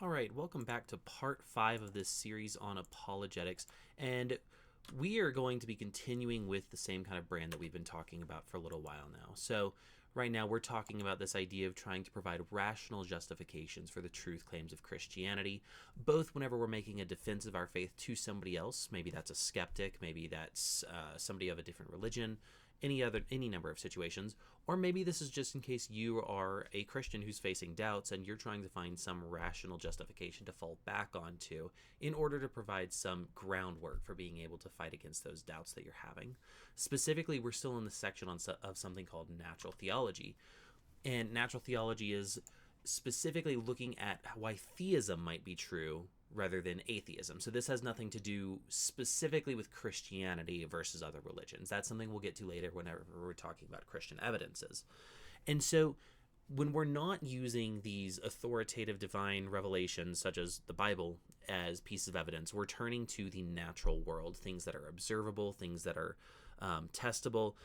All right, welcome back to part 5 of this series on apologetics. And we are going to be continuing with the same kind of brand that we've been talking about for a little while now. So, right now, we're talking about this idea of trying to provide rational justifications for the truth claims of Christianity, both whenever we're making a defense of our faith to somebody else. Maybe that's a skeptic, maybe that's somebody of a different religion, any number of situations, or maybe this is just in case you are a Christian who's facing doubts and you're trying to find some rational justification to fall back onto in order to provide some groundwork for being able to fight against those doubts that you're having. Specifically, we're still in the section of something called natural theology, and natural theology is specifically looking at why theism might be true rather than atheism. So this has nothing to do specifically with Christianity versus other religions. That's something we'll get to later whenever we're talking about Christian evidences. And so when we're not using these authoritative divine revelations such as the Bible as pieces of evidence, we're turning to the natural world, things that are observable, things that are testable,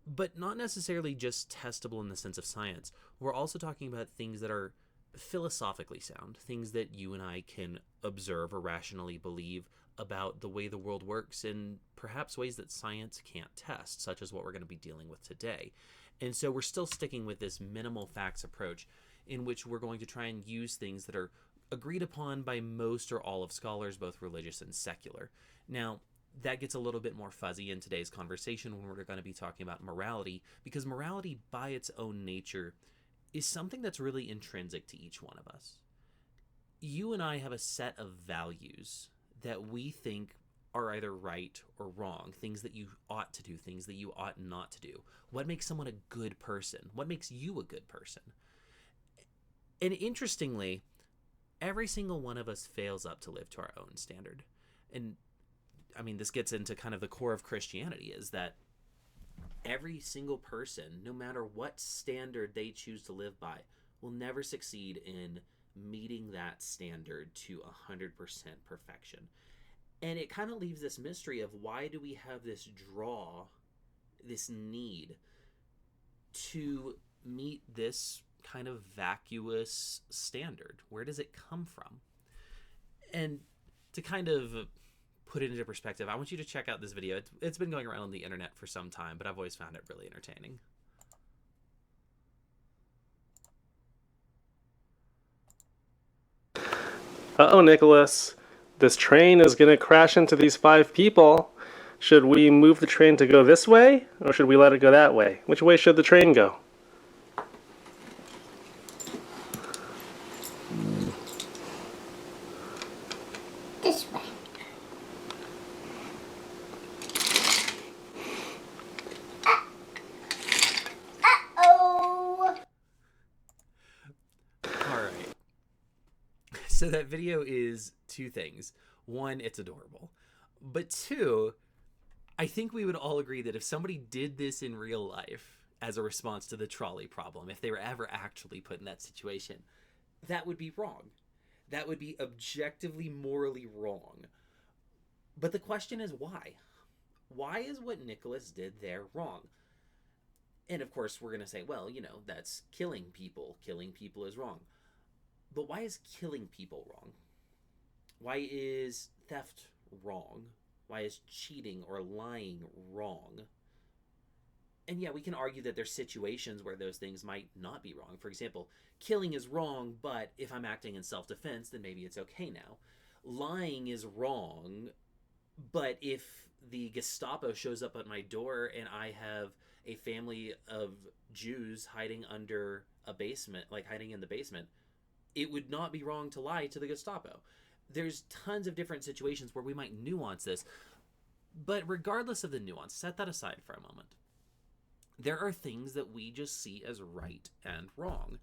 but not necessarily just testable in the sense of science. We're also talking about things that are philosophically sound, things that you and I can observe or rationally believe about the way the world works in perhaps ways that science can't test, such as what we're going to be dealing with today. And so we're still sticking with this minimal facts approach in which we're going to try and use things that are agreed upon by most or all of scholars, both religious and secular. Now, that gets a little bit more fuzzy in today's conversation when we're going to be talking about morality, because morality by its own nature is something that's really intrinsic to each one of us. You and I have a set of values that we think are either right or wrong, things that you ought to do, things that you ought not to do. What makes someone a good person? What makes you a good person? And interestingly, every single one of us fails up to live to our own standard. And I mean, this gets into kind of the core of Christianity, is that every single person, no matter what standard they choose to live by, will never succeed in meeting that standard to 100% perfection. And it kind of leaves this mystery of why do we have this draw, this need to meet this kind of vacuous standard? Where does it come from? And to kind of put it into perspective, I want you to check out this video. It's been going around on the internet for some time, but I've always found it really entertaining. Uh-oh, Nicholas. This train is going to crash into these 5 people. Should we move the train to go this way, or should we let it go that way? Which way should the train go? This way. Uh-oh. All right. So that video is two things. One, it's adorable. But two, I think we would all agree that if somebody did this in real life as a response to the trolley problem, if they were ever actually put in that situation, that would be wrong. That would be objectively morally wrong. But the question is why? Why is what Nicholas did there wrong? And of course, we're going to say, well, that's killing people. Killing people is wrong. But why is killing people wrong? Why is theft wrong? Why is cheating or lying wrong? And yeah, we can argue that there's situations where those things might not be wrong. For example, killing is wrong, but if I'm acting in self-defense, then maybe it's okay now. Lying is wrong, but if the Gestapo shows up at my door and I have a family of Jews hiding under a basement, like hiding in the basement, it would not be wrong to lie to the Gestapo. There's tons of different situations where we might nuance this, but regardless of the nuance, set that aside for a moment. There are things that we just see as right and wrong.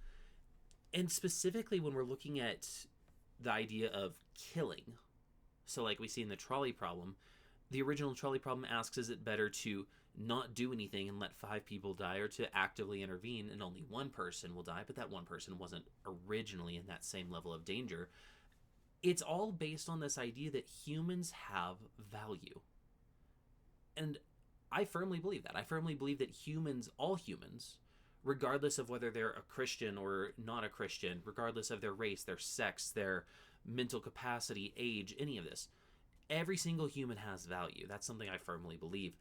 And specifically when we're looking at the idea of killing, so like we see in the trolley problem, the original trolley problem asks, is it better to not do anything and let 5 people die, or to actively intervene and only one person will die, but that one person wasn't originally in that same level of danger? It's all based on this idea that humans have value. And I firmly believe that. I firmly believe that humans, all humans, regardless of whether they're a Christian or not a Christian, regardless of their race, their sex, their mental capacity, age, any of this. Every single human has value. That's something I firmly believe.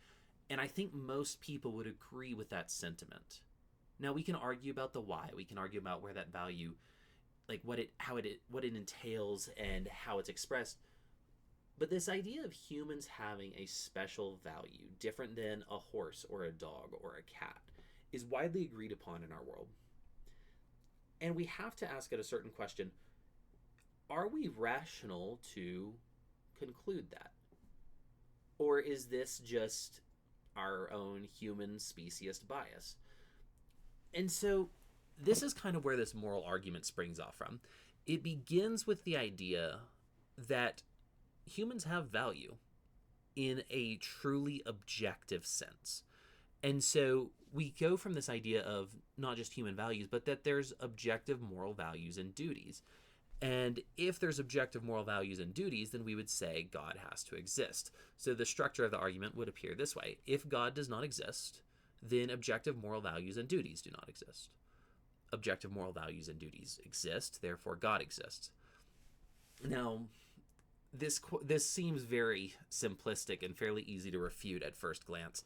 And I think most people would agree with that sentiment. Now, we can argue about the why. We can argue about where that value, like what it entails and how it's expressed. But this idea of humans having a special value, different than a horse or a dog or a cat, is widely agreed upon in our world. And we have to ask it a certain question: are we rational to conclude that? Or is this just our own human speciest bias? And so this is kind of where this moral argument springs off from. It begins with the idea that humans have value in a truly objective sense. And so we go from this idea of not just human values, but that there's objective moral values and duties. And if there's objective moral values and duties, then we would say God has to exist. So the structure of the argument would appear this way: if God does not exist, then objective moral values and duties do not exist. Objective moral values and duties exist, therefore God exists. Now, this seems very simplistic and fairly easy to refute at first glance.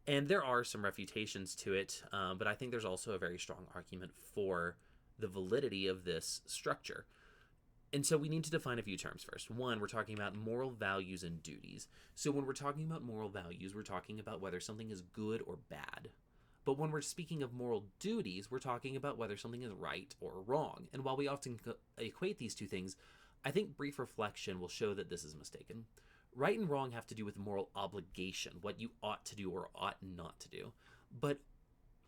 And there are some refutations to it, but I think there's also a very strong argument for the validity of this structure. And so we need to define a few terms first. One, we're talking about moral values and duties. So when we're talking about moral values, we're talking about whether something is good or bad. But when we're speaking of moral duties, we're talking about whether something is right or wrong. And while we often equate these two things, I think brief reflection will show that this is mistaken. Right and wrong have to do with moral obligation, what you ought to do or ought not to do. But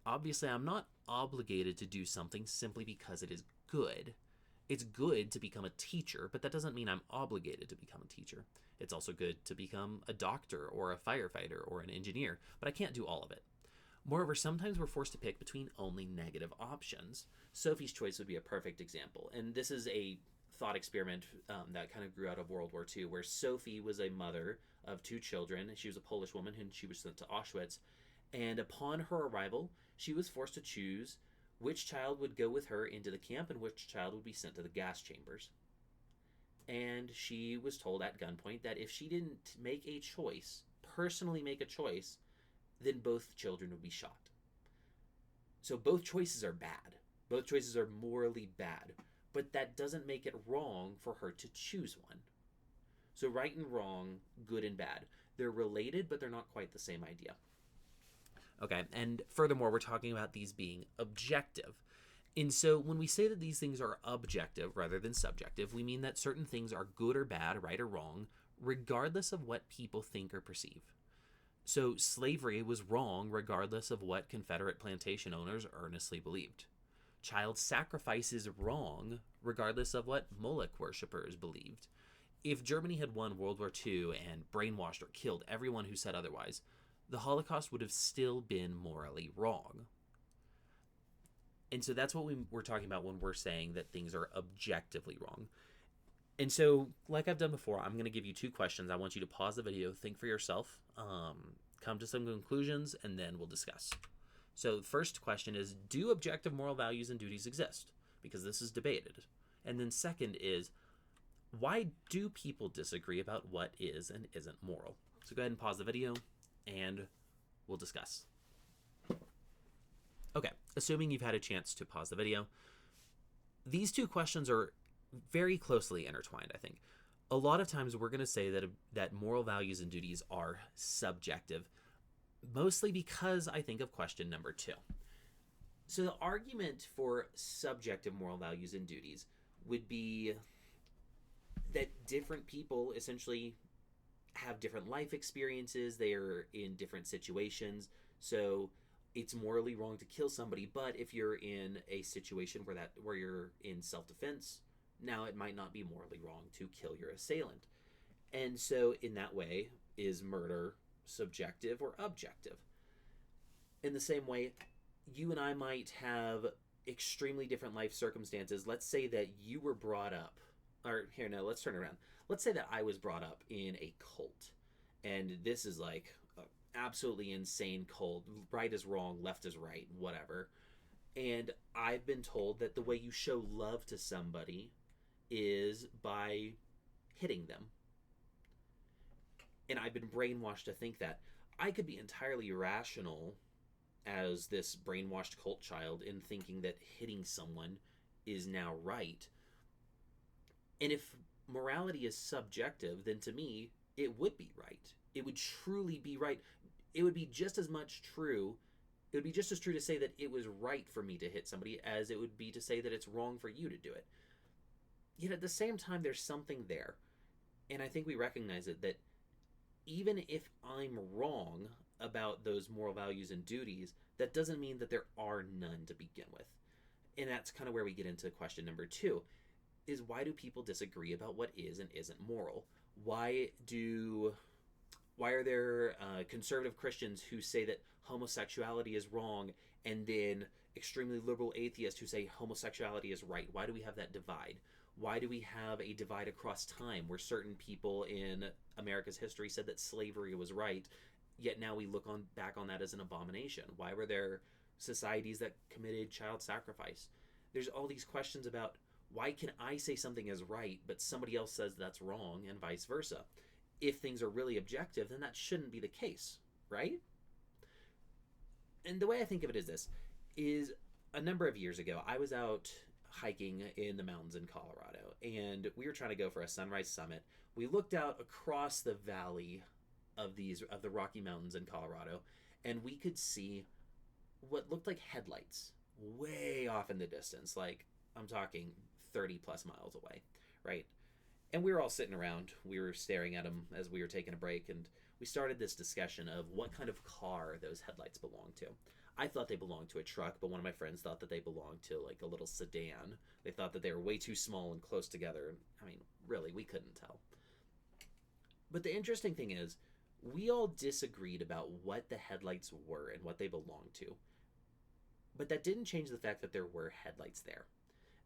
obviously, I'm not obligated to do something simply because it is good. It's good to become a teacher, but that doesn't mean I'm obligated to become a teacher. It's also good to become a doctor or a firefighter or an engineer, but I can't do all of it. Moreover, sometimes we're forced to pick between only negative options. Sophie's Choice would be a perfect example, and this is a thought experiment that kind of grew out of World War II, where Sophie was a mother of two children. She was a Polish woman and she was sent to Auschwitz, and upon her arrival, she was forced to choose which child would go with her into the camp and which child would be sent to the gas chambers. And she was told at gunpoint that if she didn't make a choice, personally make a choice, then both children would be shot. So both choices are bad. Both choices are morally bad. But that doesn't make it wrong for her to choose one. So right and wrong, good and bad, they're related, but they're not quite the same idea. Okay, and furthermore, we're talking about these being objective. And so when we say that these things are objective rather than subjective, we mean that certain things are good or bad, right or wrong, regardless of what people think or perceive. So slavery was wrong regardless of what Confederate plantation owners earnestly believed. Child sacrifice is wrong regardless of what Moloch worshippers believed. If Germany had won World War II and brainwashed or killed everyone who said otherwise, the Holocaust would have still been morally wrong. And so that's what we're talking about when we're saying that things are objectively wrong. And so, like I've done before, I'm going to give you two questions. I want you to pause the video, think for yourself, come to some conclusions, and then we'll discuss. So the first question is, do objective moral values and duties exist? Because this is debated. And then second is, why do people disagree about what is and isn't moral? So go ahead and pause the video, and we'll discuss. Okay, assuming you've had a chance to pause the video, these two questions are very closely intertwined, I think. A lot of times we're going to say that moral values and duties are subjective, mostly because I think of question number 2. So the argument for subjective moral values and duties would be that different people essentially have different life experiences, they are in different situations, so it's morally wrong to kill somebody. But if you're in a situation where you're in self-defense, now it might not be morally wrong to kill your assailant. And so in that way, is murder subjective or objective? In the same way, you and I might have extremely different life circumstances. Let's say that you were brought up, or here, no, let's turn it around. Let's say that I was brought up in a cult, and this is like an absolutely insane cult. Right is wrong, left is right, whatever. And I've been told that the way you show love to somebody is by hitting them. And I've been brainwashed to think that I could be entirely rational as this brainwashed cult child in thinking that hitting someone is now right. And if morality is subjective, then to me, it would be right. It would truly be right. It would be just as much true. It would be just as true to say that it was right for me to hit somebody as it would be to say that it's wrong for you to do it. Yet at the same time, there's something there. And I think we recognize it, that even if I'm wrong about those moral values and duties, that doesn't mean that there are none to begin with. And that's kind of where we get into question number 2, is why do people disagree about what is and isn't moral? Why are there conservative Christians who say that homosexuality is wrong, and then extremely liberal atheists who say homosexuality is right? Why do we have that divide? Why do we have a divide across time where certain people in America's history said that slavery was right, yet now we look back on that as an abomination? Why were there societies that committed child sacrifice? There's all these questions about why can I say something is right, but somebody else says that's wrong, and vice versa. If things are really objective, then that shouldn't be the case, right? And the way I think of it is this, is a number of years ago, I was out hiking in the mountains in Colorado, and we were trying to go for a sunrise summit. We looked out across the valley of the Rocky Mountains in Colorado, and we could see what looked like headlights way off in the distance, like I'm talking 30 plus miles away, right? And we were all sitting around. We were staring at them as we were taking a break, and we started this discussion of what kind of car those headlights belonged to. I thought they belonged to a truck, but one of my friends thought that they belonged to like a little sedan. They thought that they were way too small and close together. I mean, really, we couldn't tell. But the interesting thing is, we all disagreed about what the headlights were and what they belonged to. But that didn't change the fact that there were headlights there.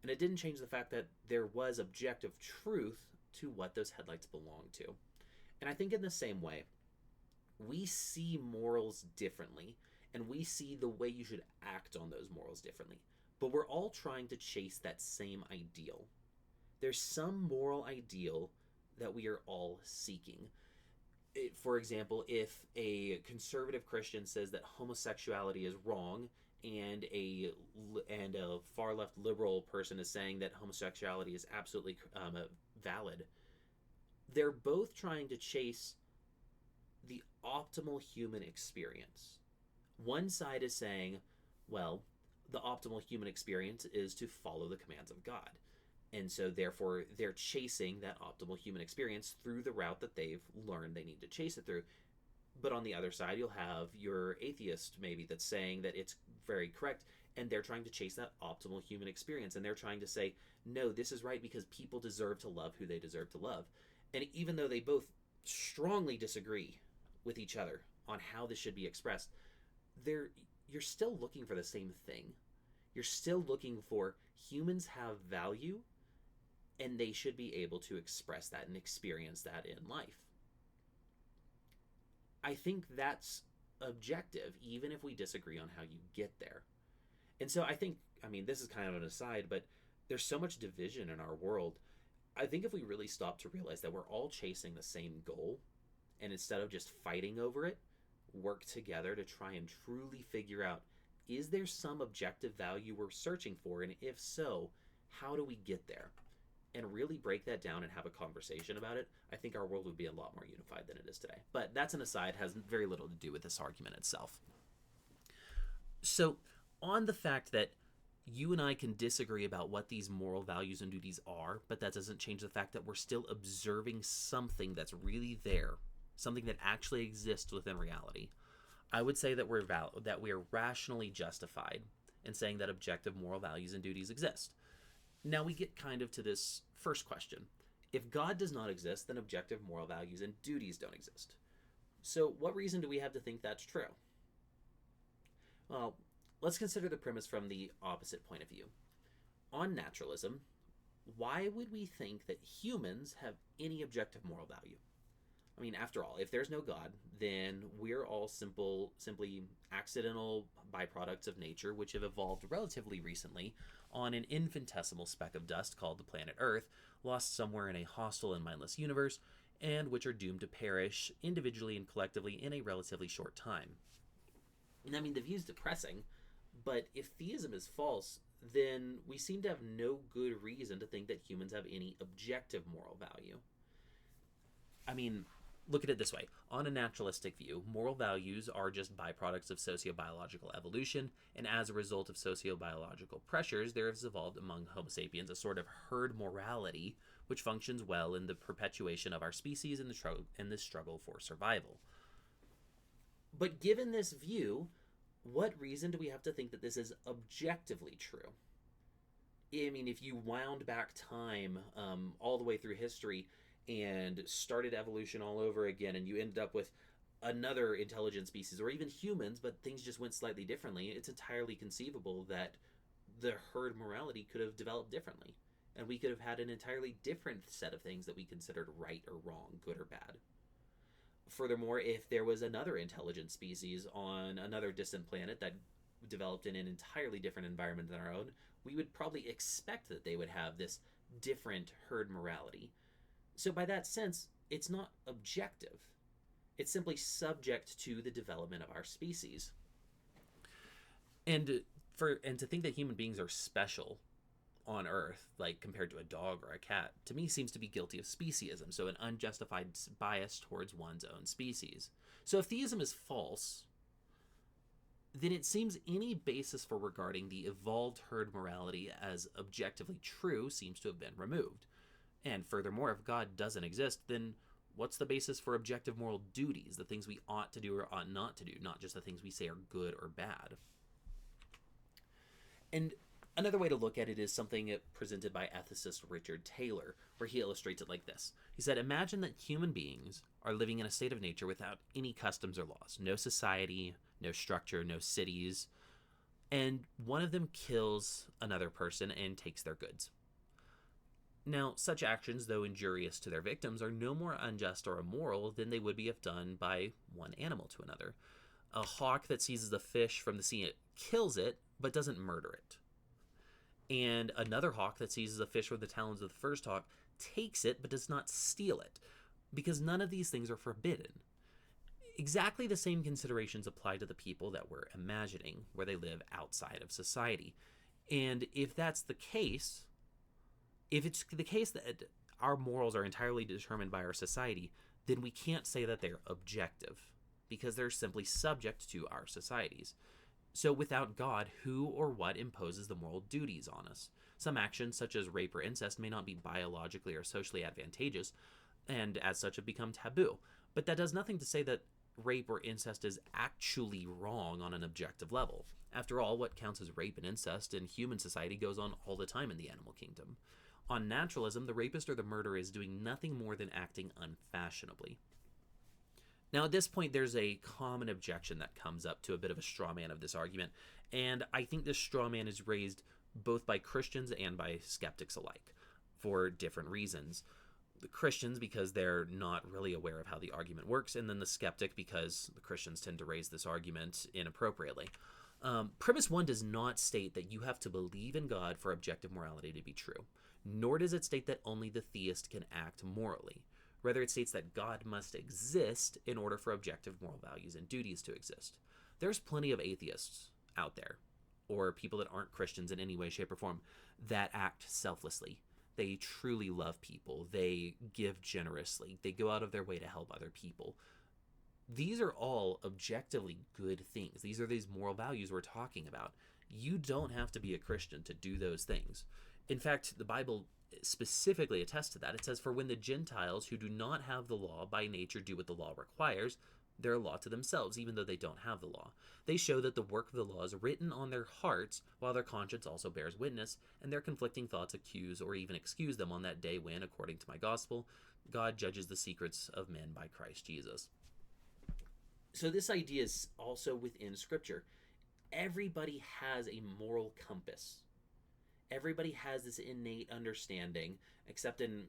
And it didn't change the fact that there was objective truth to what those headlights belonged to. And I think in the same way, we see morals differently, and we see the way you should act on those morals differently. But we're all trying to chase that same ideal. There's some moral ideal that we are all seeking. For example, if a conservative Christian says that homosexuality is wrong, and a far left liberal person is saying that homosexuality is absolutely valid, they're both trying to chase the optimal human experience. One side is saying, well, the optimal human experience is to follow the commands of God. And so therefore they're chasing that optimal human experience through the route that they've learned they need to chase it through. But on the other side, you'll have your atheist maybe that's saying that it's very correct, and they're trying to chase that optimal human experience. And they're trying to say, no, this is right because people deserve to love who they deserve to love. And even though they both strongly disagree with each other on how this should be expressed, you're still looking for the same thing. You're still looking for humans have value, and they should be able to express that and experience that in life. I think that's objective, even if we disagree on how you get there. And so I think, this is kind of an aside, but there's so much division in our world. I think if we really stop to realize that we're all chasing the same goal, and instead of just fighting over it, work together to try and truly figure out, is there some objective value we're searching for? And if so, how do we get there? And really break that down and have a conversation about it, I think our world would be a lot more unified than it is today. But that's an aside, has very little to do with this argument itself. So, on the fact that you and I can disagree about what these moral values and duties are, but that doesn't change the fact that we're still observing something that's really there, something that actually exists within reality, I would say that we are rationally justified in saying that objective moral values and duties exist. Now we get kind of to this first question. If God does not exist, then objective moral values and duties don't exist. So what reason do we have to think that's true? Well, let's consider the premise from the opposite point of view. On naturalism, why would we think that humans have any objective moral value? After all, if there's no God, then we're all simply accidental byproducts of nature, which have evolved relatively recently on an infinitesimal speck of dust called the planet Earth, lost somewhere in a hostile and mindless universe, and which are doomed to perish individually and collectively in a relatively short time. And I mean, the view is depressing, but if theism is false, then we seem to have no good reason to think that humans have any objective moral value. I mean, look at it this way. On a naturalistic view, moral values are just byproducts of sociobiological evolution, and as a result of sociobiological pressures, there has evolved among Homo sapiens a sort of herd morality which functions well in the perpetuation of our species in the struggle for survival. But given this view, what reason do we have to think that this is objectively true? I mean, if you wound back time all the way through history and started evolution all over again, and you ended up with another intelligent species, or even humans, but things just went slightly differently, it's entirely conceivable that the herd morality could have developed differently. And we could have had an entirely different set of things that we considered right or wrong, good or bad. Furthermore, if there was another intelligent species on another distant planet that developed in an entirely different environment than our own, we would probably expect that they would have this different herd morality. So by that sense, it's not objective. It's simply subject to the development of our species. And to think that human beings are special on Earth, like compared to a dog or a cat, to me seems to be guilty of speciesism, so an unjustified bias towards one's own species. So if theism is false, then it seems any basis for regarding the evolved herd morality as objectively true seems to have been removed. And furthermore, if God doesn't exist, then what's the basis for objective moral duties, the things we ought to do or ought not to do, not just the things we say are good or bad? And another way to look at it is something presented by ethicist Richard Taylor, where he illustrates it like this. He said, imagine that human beings are living in a state of nature without any customs or laws, no society, no structure, no cities, and one of them kills another person and takes their goods. Now, such actions, though injurious to their victims, are no more unjust or immoral than they would be if done by one animal to another. A hawk that seizes a fish from the sea kills it, but doesn't murder it. And another hawk that seizes a fish with the talons of the first hawk takes it, but does not steal it, because none of these things are forbidden. Exactly the same considerations apply to the people that we're imagining, where they live outside of society. And if that's the case, if it's the case that our morals are entirely determined by our society, then we can't say that they're objective, because they're simply subject to our societies. So without God, who or what imposes the moral duties on us? Some actions, such as rape or incest, may not be biologically or socially advantageous, and as such have become taboo. But that does nothing to say that rape or incest is actually wrong on an objective level. After all, what counts as rape and incest in human society goes on all the time in the animal kingdom. On naturalism, the rapist or the murderer is doing nothing more than acting unfashionably. Now, at this point, there's a common objection that comes up to a bit of a straw man of this argument, and I think this straw man is raised both by Christians and by skeptics alike for different reasons. The Christians, because they're not really aware of how the argument works, and then the skeptic, because the Christians tend to raise this argument inappropriately. Premise 1 does not state that you have to believe in God for objective morality to be true, nor does it state that only the theist can act morally. Rather, it states that God must exist in order for objective moral values and duties to exist. There's plenty of atheists out there, or people that aren't Christians in any way, shape, or form, that act selflessly. They truly love people. They give generously. They go out of their way to help other people. These are all objectively good things. These are these moral values we're talking about. You don't have to be a Christian to do those things. In fact, the Bible specifically attests to that. It says, for when the Gentiles who do not have the law by nature do what the law requires, they're a law to themselves, even though they don't have the law. They show that the work of the law is written on their hearts, while their conscience also bears witness, and their conflicting thoughts accuse or even excuse them on that day when, according to my gospel, God judges the secrets of men by Christ Jesus. So this idea is also within Scripture. Everybody has a moral compass. Everybody has this innate understanding, except in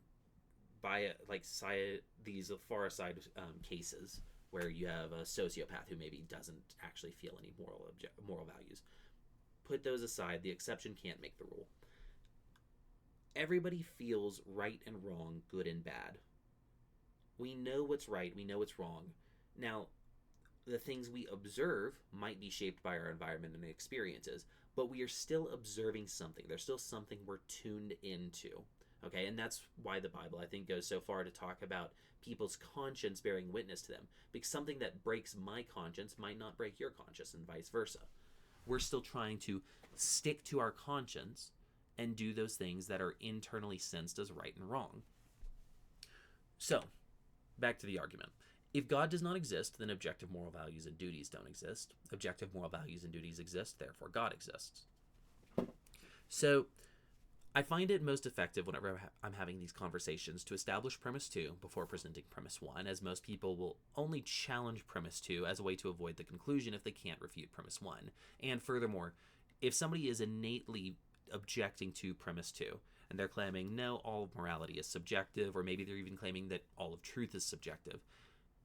these far aside cases where you have a sociopath who maybe doesn't actually feel any moral values. put those aside. The exception can't make the rule. Everybody feels right and wrong, good and bad. We know what's right, we know what's wrong. Now, the things we observe might be shaped by our environment and experiences, but we are still observing something. There's still something we're tuned into. Okay, and that's why the Bible, I think, goes so far to talk about people's conscience bearing witness to them. Because something that breaks my conscience might not break your conscience, and vice versa. We're still trying to stick to our conscience and do those things that are internally sensed as right and wrong. So, back to the argument. If God does not exist, then objective moral values and duties don't exist. Objective moral values and duties exist, therefore God exists. So, I find it most effective whenever I'm having these conversations to establish premise 2 before presenting premise 1, as most people will only challenge premise 2 as a way to avoid the conclusion if they can't refute premise 1. And furthermore, if somebody is innately objecting to premise 2 and they're claiming, no, all of morality is subjective, or maybe they're even claiming that all of truth is subjective,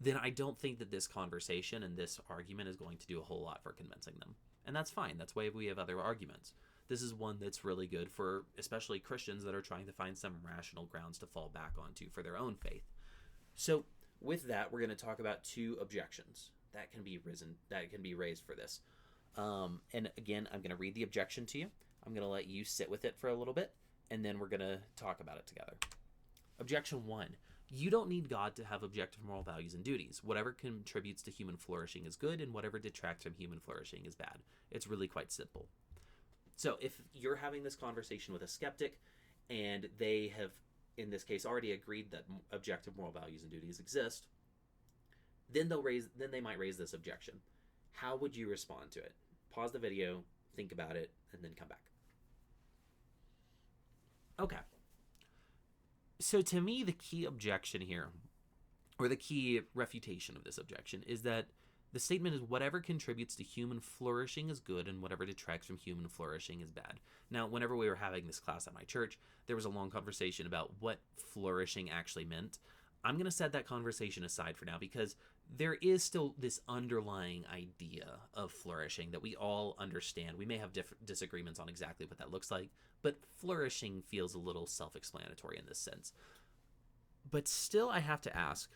then I don't think that this conversation and this argument is going to do a whole lot for convincing them. And that's fine. That's why we have other arguments. This is one that's really good for especially Christians that are trying to find some rational grounds to fall back onto for their own faith. So with that, we're going to talk about 2 objections that can be raised for this. And again, I'm going to read the objection to you. I'm going to let you sit with it for a little bit, and then we're going to talk about it together. Objection 1. You don't need God to have objective moral values and duties. Whatever contributes to human flourishing is good, and whatever detracts from human flourishing is bad. It's really quite simple. So if you're having this conversation with a skeptic, and they have, in this case, already agreed that objective moral values and duties exist, then they might raise this objection. How would you respond to it? Pause the video, think about it, and then come back. Okay. So to me, the key objection here, or the key refutation of this objection, is that the statement is whatever contributes to human flourishing is good and whatever detracts from human flourishing is bad. Now, whenever we were having this class at my church, there was a long conversation about what flourishing actually meant. I'm going to set that conversation aside for now because there is still this underlying idea of flourishing that we all understand. We may have different disagreements on exactly what that looks like, but flourishing feels a little self-explanatory in this sense. But still, I have to ask,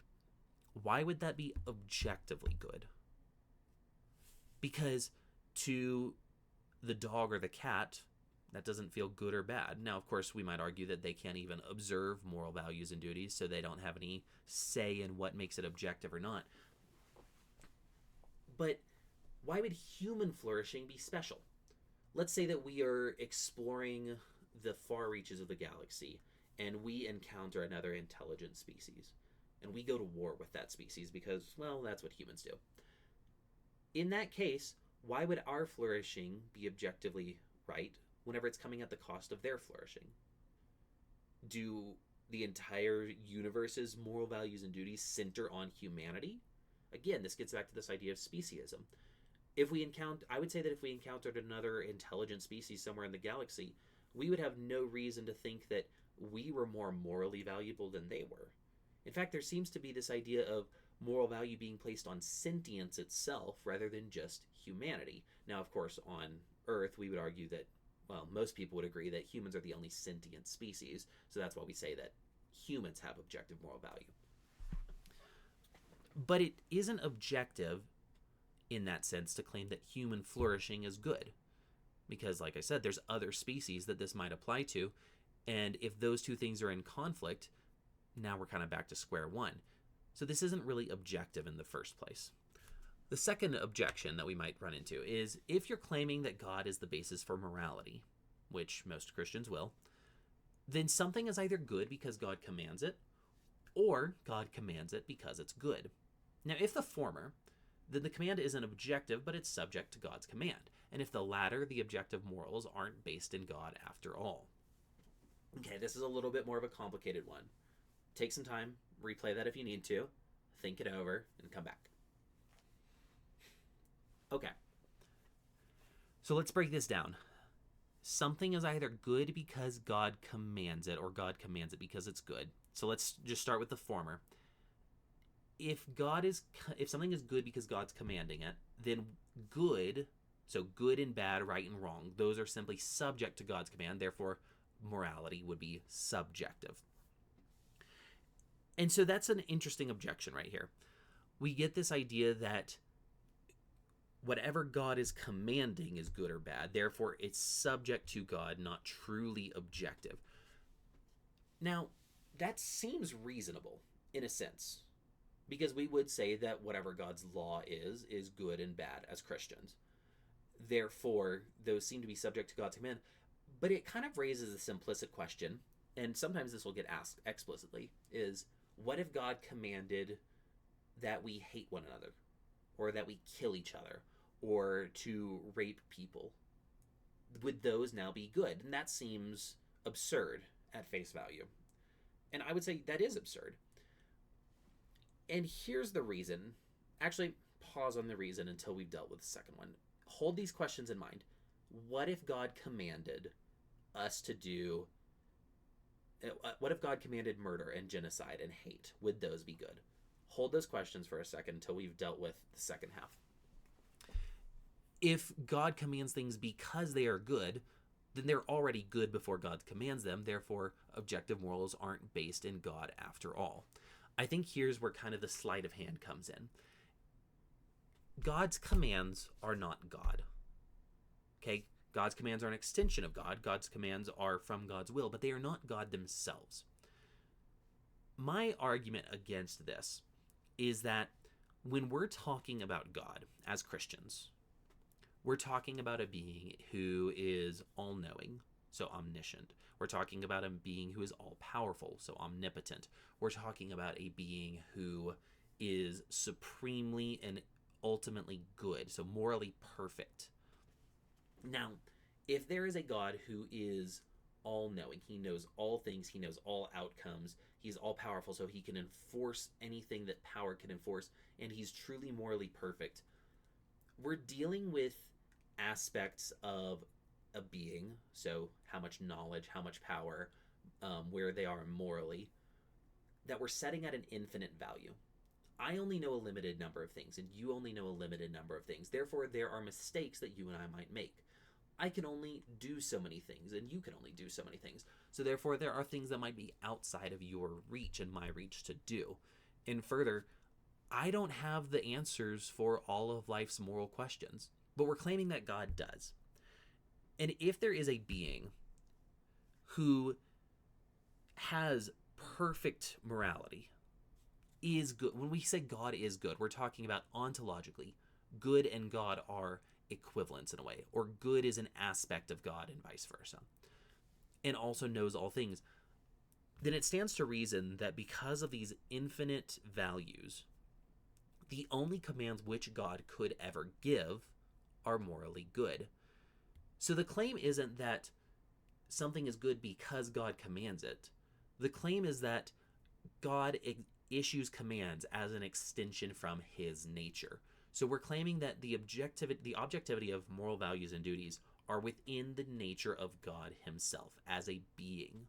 why would that be objectively good? Because to the dog or the cat, that doesn't feel good or bad. Now, of course, we might argue that they can't even observe moral values and duties, so they don't have any say in what makes it objective or not. But why would human flourishing be special? Let's say that we are exploring the far reaches of the galaxy, and we encounter another intelligent species. And we go to war with that species because, well, that's what humans do. In that case, why would our flourishing be objectively right whenever it's coming at the cost of their flourishing? Do the entire universe's moral values and duties center on humanity? Again, this gets back to this idea of speciesism. I would say that if we encountered another intelligent species somewhere in the galaxy, we would have no reason to think that we were more morally valuable than they were. In fact, there seems to be this idea of moral value being placed on sentience itself rather than just humanity. Now, of course, on Earth, we would argue that, well, most people would agree that humans are the only sentient species, so that's why we say that humans have objective moral value. But it isn't objective in that sense to claim that human flourishing is good. Because, like I said, there's other species that this might apply to, and if those two things are in conflict, now we're kind of back to square one. So this isn't really objective in the first place. The second objection that we might run into is if you're claiming that God is the basis for morality, which most Christians will, then something is either good because God commands it, or God commands it because it's good. Now, if the former, then the command isn't objective, but it's subject to God's command. And if the latter, the objective morals aren't based in God after all. Okay, this is a little bit more of a complicated one. Take some time, replay that if you need to, think it over, and come back. Okay. So let's break this down. Something is either good because God commands it, or God commands it because it's good. So let's just start with the former. If something is good because God's commanding it, then good So good and bad, right and wrong, those are simply subject to God's command. Therefore, morality would be subjective. And so that's an interesting objection right here. We get this idea that whatever God is commanding is good or bad. Therefore, it's subject to God, not truly objective. Now, that seems reasonable in a sense, because we would say that whatever God's law is good and bad as Christians. Therefore, those seem to be subject to God's command. But it kind of raises a simplistic question, and sometimes this will get asked explicitly, is what if God commanded that we hate one another, or that we kill each other, or to rape people? Would those now be good? And that seems absurd at face value. And I would say that is absurd. And here's the reason. Actually, pause on the reason until we've dealt with the second one. Hold these questions in mind. What if God commanded us to do... What if God commanded murder and genocide and hate? Would those be good? Hold those questions for a second until we've dealt with the second half. If God commands things because they are good, then they're already good before God commands them. Therefore, objective morals aren't based in God after all. I think here's where kind of the sleight of hand comes in. God's commands are not God. Okay? God's commands are an extension of God. God's commands are from God's will, but they are not God themselves. My argument against this is that when we're talking about God as Christians, we're talking about a being who is all-knowing, so omniscient. We're talking about a being who is all-powerful, so omnipotent. We're talking about a being who is supremely and ultimately good, so morally perfect. Now, if there is a God who is all-knowing, he knows all things, he knows all outcomes, he's all-powerful, so he can enforce anything that power can enforce, and he's truly morally perfect, we're dealing with aspects of a being, so how much knowledge, how much power, where they are morally, that we're setting at an infinite value. I only know a limited number of things, and you only know a limited number of things. Therefore, there are mistakes that you and I might make. I can only do so many things, and you can only do so many things. So therefore, there are things that might be outside of your reach and my reach to do. And further, I don't have the answers for all of life's moral questions, but we're claiming that God does. And if there is a being who has perfect morality, is good, when we say God is good, we're talking about ontologically, good and God are equivalents in a way, or good is an aspect of God and vice versa, and also knows all things, then it stands to reason that because of these infinite values, the only commands which God could ever give are morally good. So the claim isn't that something is good because God commands it. The claim is that God issues commands as an extension from his nature. So we're claiming that the objectivity of moral values and duties are within the nature of God himself as a being.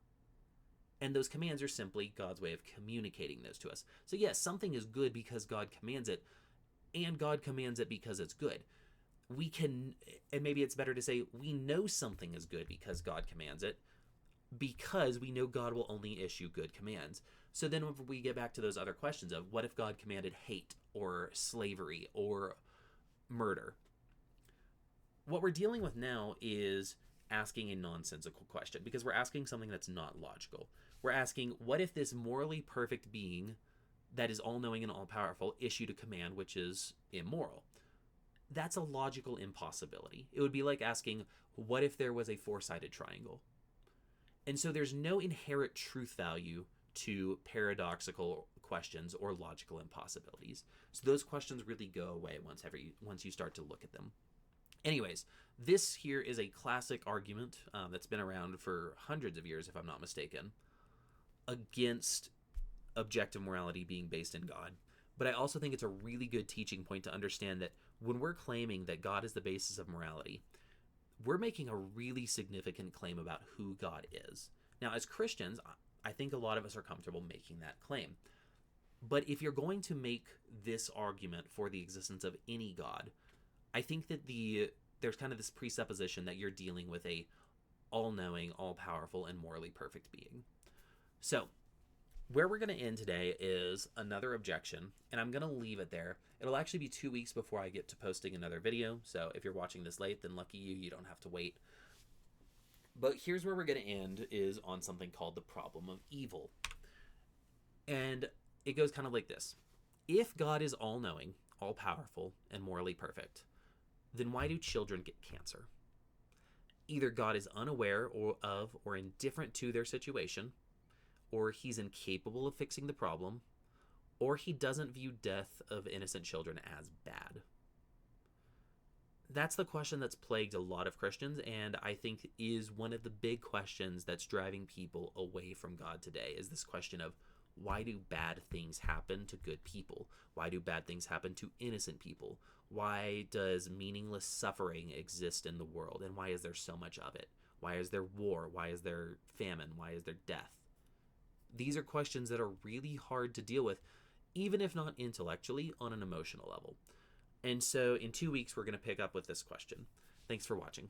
And those commands are simply God's way of communicating those to us. So yes, something is good because God commands it, and God commands it because it's good. We can, and maybe it's better to say, we know something is good because God commands it, because we know God will only issue good commands. So then if we get back to those other questions of what if God commanded hate or slavery or murder? What we're dealing with now is asking a nonsensical question, because we're asking something that's not logical. We're asking, what if this morally perfect being that is all-knowing and all-powerful issued a command which is immoral? That's a logical impossibility. It would be like asking, what if there was a four-sided triangle? And so there's no inherent truth value to paradoxical questions or logical impossibilities. So those questions really go away once you start to look at them. Anyways, this here is a classic argument that's been around for hundreds of years, if I'm not mistaken, against objective morality being based in God. But I also think it's a really good teaching point to understand that when we're claiming that God is the basis of morality, we're making a really significant claim about who God is. Now, as Christians, I think a lot of us are comfortable making that claim. But if you're going to make this argument for the existence of any God, I think that the there's kind of this presupposition that you're dealing with a all-knowing, all-powerful, and morally perfect being. So, where we're going to end today is another objection, and I'm going to leave it there. It'll actually be 2 weeks before I get to posting another video, so if you're watching this late, then lucky you, you don't have to wait. But here's where we're going to end, is on something called the problem of evil. And it goes kind of like this. If God is all-knowing, all-powerful, and morally perfect, then why do children get cancer? Either God is unaware or indifferent to their situation, or he's incapable of fixing the problem, or he doesn't view death of innocent children as bad. That's the question that's plagued a lot of Christians, and I think is one of the big questions that's driving people away from God today, is this question of, why do bad things happen to good people? Why do bad things happen to innocent people? Why does meaningless suffering exist in the world? And why is there so much of it? Why is there war? Why is there famine? Why is there death? These are questions that are really hard to deal with, even if not intellectually, on an emotional level. And so in 2 weeks, we're going to pick up with this question. Thanks for watching.